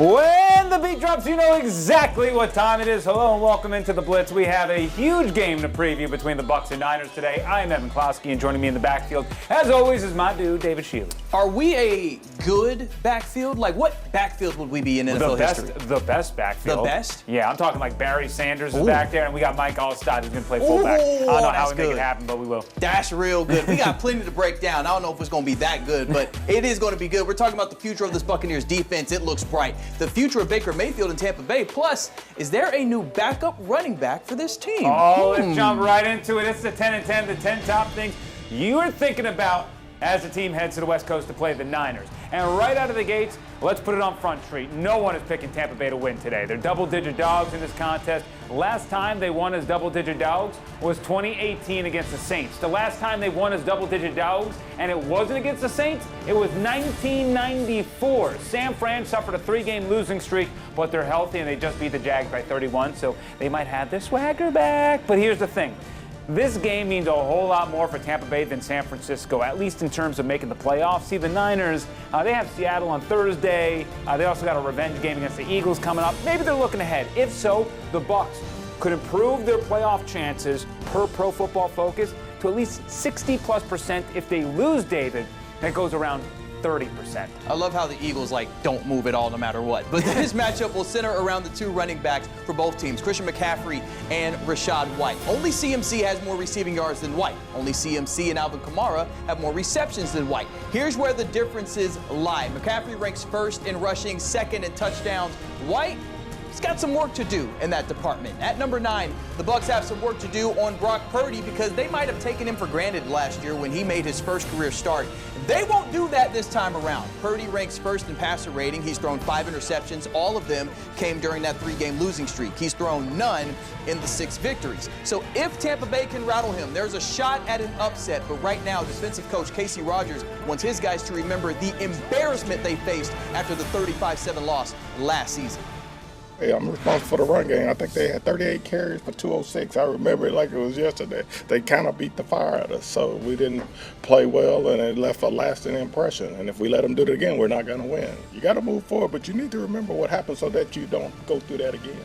When the beat drops, you know exactly what time it is. Hello and welcome into the Blitz. We have a huge game to preview between the Bucs and Niners today. I am Evan Closky, and joining me in the backfield, as always, is my dude, David Schiele. Are we a good backfield? Like, what backfield would we be in NFL history? The best backfield. The best? Yeah, I'm talking like Barry Sanders is back there, and we got Mike Allstott who's going to play fullback. I don't know how we make it happen, but we will. That's real good. We got plenty to break down. I don't know if it's going to be that good, but it is going to be good. We're talking about the future of this Buccaneers defense. It looks bright. The future of Baker Mayfield in Tampa Bay. Plus, is there a new backup running back for this team? Oh, let's jump right into it. It's the 10 and 10, the 10 top things you are thinking about as the team heads to the West Coast to play the Niners. And right out of the gates, let's put it on Front Street. No one is picking Tampa Bay to win today. They're double-digit dogs in this contest. Last time they won as double-digit dogs was 2018 against the Saints. The last time they won as double-digit dogs, and it wasn't against the Saints, it was 1994. San Fran suffered a 3-game losing streak, but they're healthy and they just beat the Jags by 31, so they might have their swagger back. But here's the thing. This game means a whole lot more for Tampa Bay than San Francisco, at least in terms of making the playoffs. See, the Niners, they have Seattle on Thursday. They also got a revenge game against the Eagles coming up. Maybe they're looking ahead. If so, the Bucs could improve their playoff chances per Pro Football Focus to at least 60+%. If they lose David, that goes around 30%. I love how the Eagles, don't move at all no matter what. But this matchup will center around the two running backs for both teams, Christian McCaffrey and Rachaad White. Only CMC has more receiving yards than White. Only CMC and Alvin Kamara have more receptions than White. Here's where the differences lie. McCaffrey ranks first in rushing, second in touchdowns. White, he's got some work to do in that department. At number 9, the Bucs have some work to do on Brock Purdy because they might have taken him for granted last year when he made his first career start. They won't do that this time around. Purdy ranks first in passer rating. He's thrown 5 interceptions. All of them came during that 3-game losing streak. He's thrown none in the 6 victories. So if Tampa Bay can rattle him, there's a shot at an upset. But right now, defensive coach Casey Rogers wants his guys to remember the embarrassment they faced after the 35-7 loss last season. Hey, I'm responsible for the run game. I think they had 38 carries for 206. I remember it like it was yesterday. They kind of beat the fire out of us, so we didn't play well, and it left a lasting impression. And if we let them do it again, we're not going to win. You got to move forward, but you need to remember what happened so that you don't go through that again.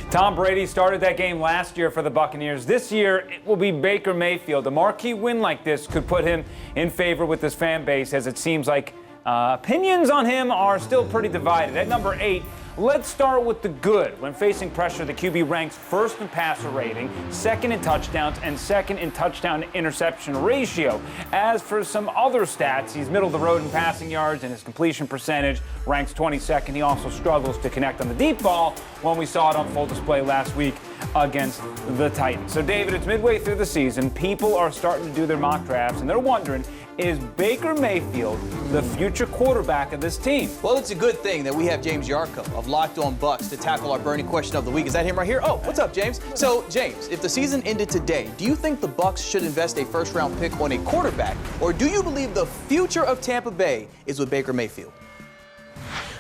Tom Brady started that game last year for the Buccaneers. This year, it will be Baker Mayfield. A marquee win like this could put him in favor with his fan base, as it seems like opinions on him are still pretty divided. At number 8, let's start with the good. When facing pressure, the QB ranks first in passer rating, second in touchdowns, and second in touchdown-interception ratio. As for some other stats, he's middle of the road in passing yards, and his completion percentage ranks 22nd. He also struggles to connect on the deep ball when we saw it on full display last week against the Titans. So, David, it's midway through the season. People are starting to do their mock drafts, and they're wondering, is Baker Mayfield the future quarterback of this team? Well, it's a good thing that we have James Yarko of Locked On Bucs to tackle our burning question of the week. Is that him right here? Oh, what's up, James? So, James, if the season ended today, do you think the Bucs should invest a first-round pick on a quarterback, or do you believe the future of Tampa Bay is with Baker Mayfield?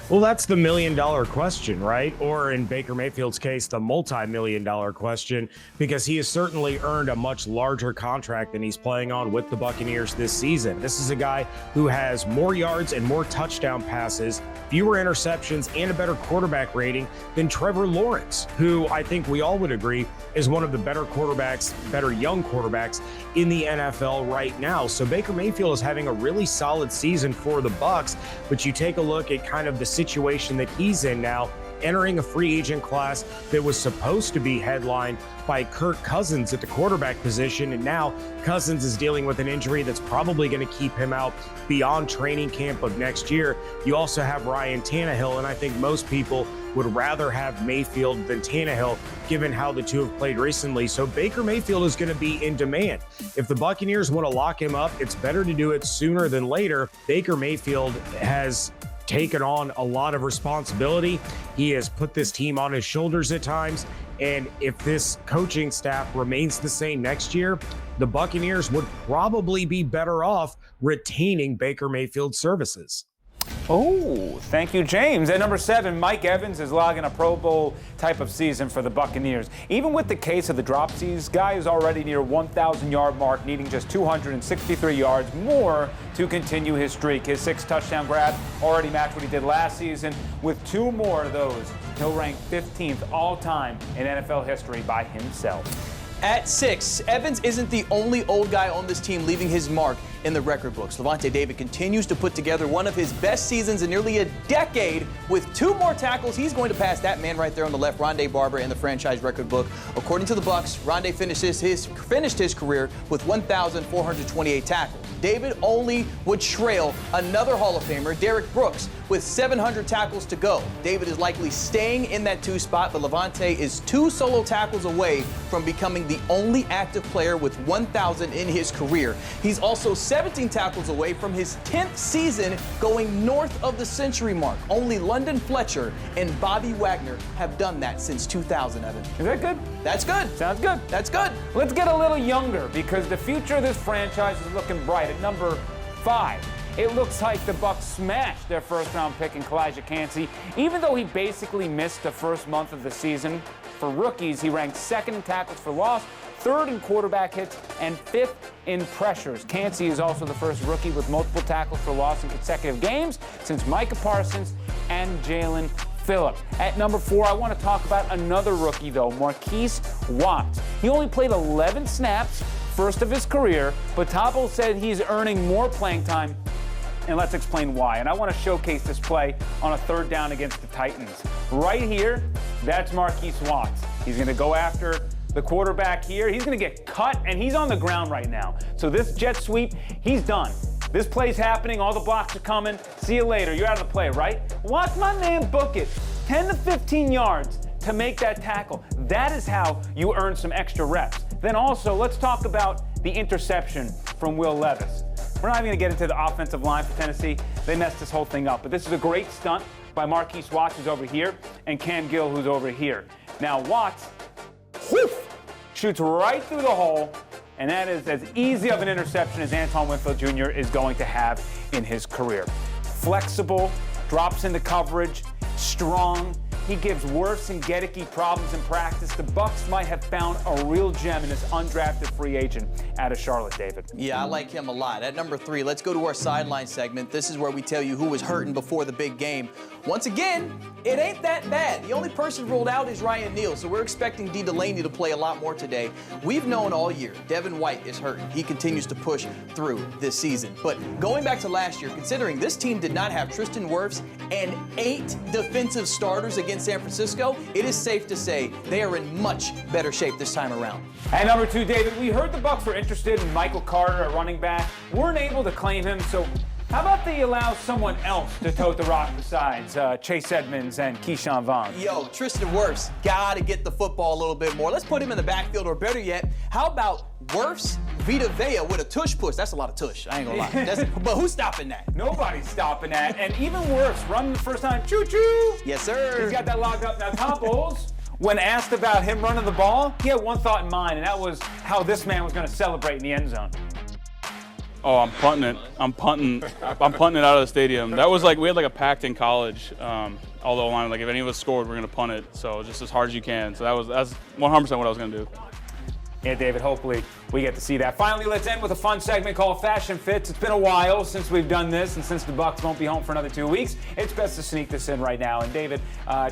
Well, that's the million-dollar question, right? Or in Baker Mayfield's case, the multi-million-dollar question, because he has certainly earned a much larger contract than he's playing on with the Buccaneers this season. This is a guy who has more yards and more touchdown passes, fewer interceptions, and a better quarterback rating than Trevor Lawrence, who I think we all would agree is one of the better quarterbacks, better young quarterbacks in the NFL right now. So Baker Mayfield is having a really solid season for the Bucs, but you take a look at kind of the situation that he's in now, entering a free agent class that was supposed to be headlined by Kirk Cousins at the quarterback position, and now Cousins is dealing with an injury that's probably going to keep him out beyond training camp of next year. You also have Ryan Tannehill, and I think most people would rather have Mayfield than Tannehill, given how the two have played recently. So Baker Mayfield is going to be in demand. If the Buccaneers want to lock him up, it's better to do it sooner than later. Baker Mayfield has taken on a lot of responsibility. He has put this team on his shoulders at times. And if this coaching staff remains the same next year, the Buccaneers would probably be better off retaining Baker Mayfield's services. Oh, thank you, James. At number 7, Mike Evans is logging a Pro Bowl type of season for the Buccaneers. Even with the case of the dropsies, guy is already near 1,000-yard mark, needing just 263 yards more to continue his streak. His 6-touchdown grab already matched what he did last season. With 2 more of those, he'll rank 15th all-time in NFL history by himself. At 6, Evans isn't the only old guy on this team leaving his mark in the record books. Lavonte David continues to put together one of his best seasons in nearly a decade. With 2 more tackles, he's going to pass that man right there on the left, Rondé Barber, in the franchise record book. According to the Bucs, Rondé finished his career with 1,428 tackles. David only would trail another Hall of Famer, Derrick Brooks, with 700 tackles to go. David is likely staying in that 2 spot, but Lavonte is 2 solo tackles away from becoming the only active player with 1,000 in his career. He's also 17 tackles away from his 10th season going north of the century mark. Only London Fletcher and Bobby Wagner have done that since 2000, Evan. Is that good? That's good. Sounds good. That's good. Let's get a little younger because the future of this franchise is looking bright. At number 5, it looks like the Bucs smashed their first-round pick in Kalijah Kancey. Even though he basically missed the first month of the season, for rookies, he ranked 2nd in tackles for loss, 3rd in quarterback hits, and 5th in pressures. Kancey is also the first rookie with multiple tackles for loss in consecutive games since Micah Parsons and Jalen Phillips. At number 4, I want to talk about another rookie, though, Marquise Watts. He only played 11 snaps, first of his career, but Topo said he's earning more playing time, and let's explain why. And I want to showcase this play on a 3rd down against the Titans. Right here, that's Marquise Watts. He's going to go after the quarterback here. He's going to get cut, and he's on the ground right now. So this jet sweep, he's done. This play's happening. All the blocks are coming. See you later. You're out of the play, right? Watch my man book it. 10 to 15 yards to make that tackle. That is how you earn some extra reps. Then also, let's talk about the interception from Will Levis. We're not even going to get into the offensive line for Tennessee. They messed this whole thing up. But this is a great stunt by Marquise Watts, who's over here, and Cam Gill, who's over here. Now, Watts, shoots right through the hole, and that is as easy of an interception as Antoine Winfield Jr. is going to have in his career. Flexible, drops into coverage, strong. He gives Wirfs and Gedeke problems in practice. The Bucs might have found a real gem in this undrafted free agent out of Charlotte, David. Yeah, I like him a lot. At number 3, let's go to our sideline segment. This is where we tell you who was hurting before the big game. Once again, it ain't that bad. The only person ruled out is Ryan Neal, so we're expecting D. Delaney to play a lot more today. We've known all year Devin White is hurting. He continues to push through this season. But going back to last year, considering this team did not have Tristan Wirfs and 8 defensive starters against San Francisco, it is safe to say they are in much better shape this time around. At number 2, David, we heard the Bucs were interested in Michael Carter at running back. Weren't able to claim him, so how about they allow someone else to tote the rock besides Chase Edmonds and Keyshawn Vaughn? Yo, Tristan Wirfs got to get the football a little bit more. Let's put him in the backfield, or better yet, how about Wirfs, Vita Vea with a tush push? That's a lot of tush, I ain't gonna lie. But who's stopping that? Nobody's stopping that. And even Wirfs, running the first time, choo-choo. Yes, sir. He's got that locked up. Now, Topples, when asked about him running the ball, he had one thought in mind, and that was how this man was going to celebrate in the end zone. Oh, I'm punting it. I'm punting it out of the stadium. That was like, we had like a pact in college. Although line, like if any of us scored, we're gonna punt it. So just as hard as you can. So that's 100% what I was gonna do. Yeah, David, hopefully we get to see that. Finally, let's end with a fun segment called Fashion Fits. It's been a while since we've done this, and since the Bucs won't be home for another 2 weeks, it's best to sneak this in right now. And David,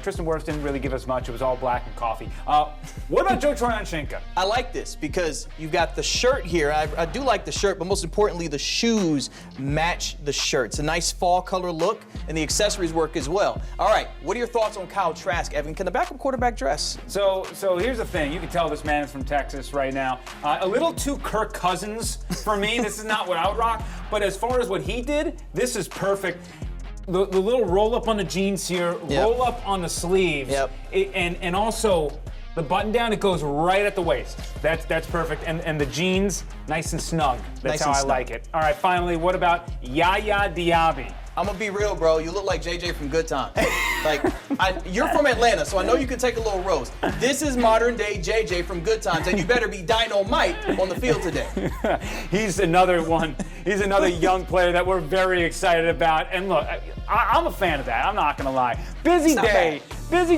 Tristan Wirfs didn't really give us much. It was all black and coffee. What about Joe Tryon-Shinka? I like this because you've got the shirt here. I do like the shirt, but most importantly, the shoes match the shirt. It's a nice fall color look, and the accessories work as well. All right, what are your thoughts on Kyle Trask, Evan? Can the backup quarterback dress? So here's the thing. You can tell this man is from Texas right now. A little too Kirk Cousins for me. This is not what I would rock. But as far as what he did, this is perfect. The little roll up on the jeans here, roll up on the sleeves, and also the button down, it goes right at the waist. That's perfect. And the jeans, nice and snug. That's how I like it. All right, finally, what about Yaya Diaby? I'm gonna be real, bro. You look like JJ from Good Times. Like, you're from Atlanta, so I know you can take a little roast. This is modern day JJ from Good Times, and you better be dynamite on the field today. He's another one. He's another young player that we're very excited about. And look, I'm a fan of that. I'm not going to lie. Busy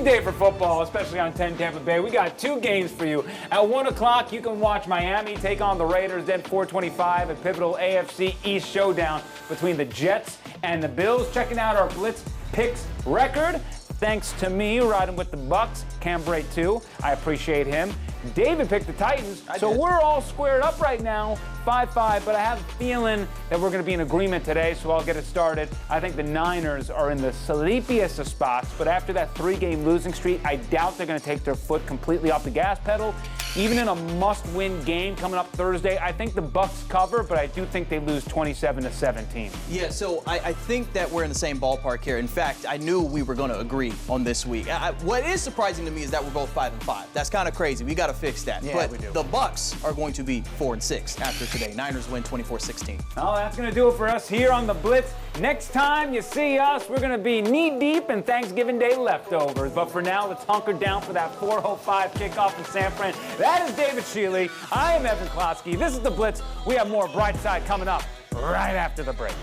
day for football, especially on 10 Tampa Bay. We got 2 games for you. At 1 o'clock, you can watch Miami take on the Raiders. Then 4:25, a pivotal AFC East showdown between the Jets and the Bills. Checking out our Blitz picks record. Thanks to me riding with the Bucs. Cam Bray too. I appreciate him. David picked the Titans, so we're all squared up right now, 5-5, but I have a feeling that we're going to be in agreement today, so I'll get it started. I think the Niners are in the sleepiest of spots, but after that 3-game losing streak, I doubt they're going to take their foot completely off the gas pedal. Even in a must-win game coming up Thursday, I think the Bucs cover, but I do think they lose 27-17. Yeah, so I think that we're in the same ballpark here. In fact, I knew we were going to agree on this week. What is surprising to me is that we're both 5-5. That's kind of crazy. We got to fix that. Yeah, but we do. The Bucs are going to be 4-6 after today. Niners win 24-16. Oh, that's going to do it for us here on the Blitz. Next time you see us, we're going to be knee-deep in Thanksgiving Day leftovers. But for now, let's hunker down for that 4:05 kickoff in San Fran. That is David Schiele. I am Evan Closky. This is the Blitz. We have more Bright Side coming up right after the break.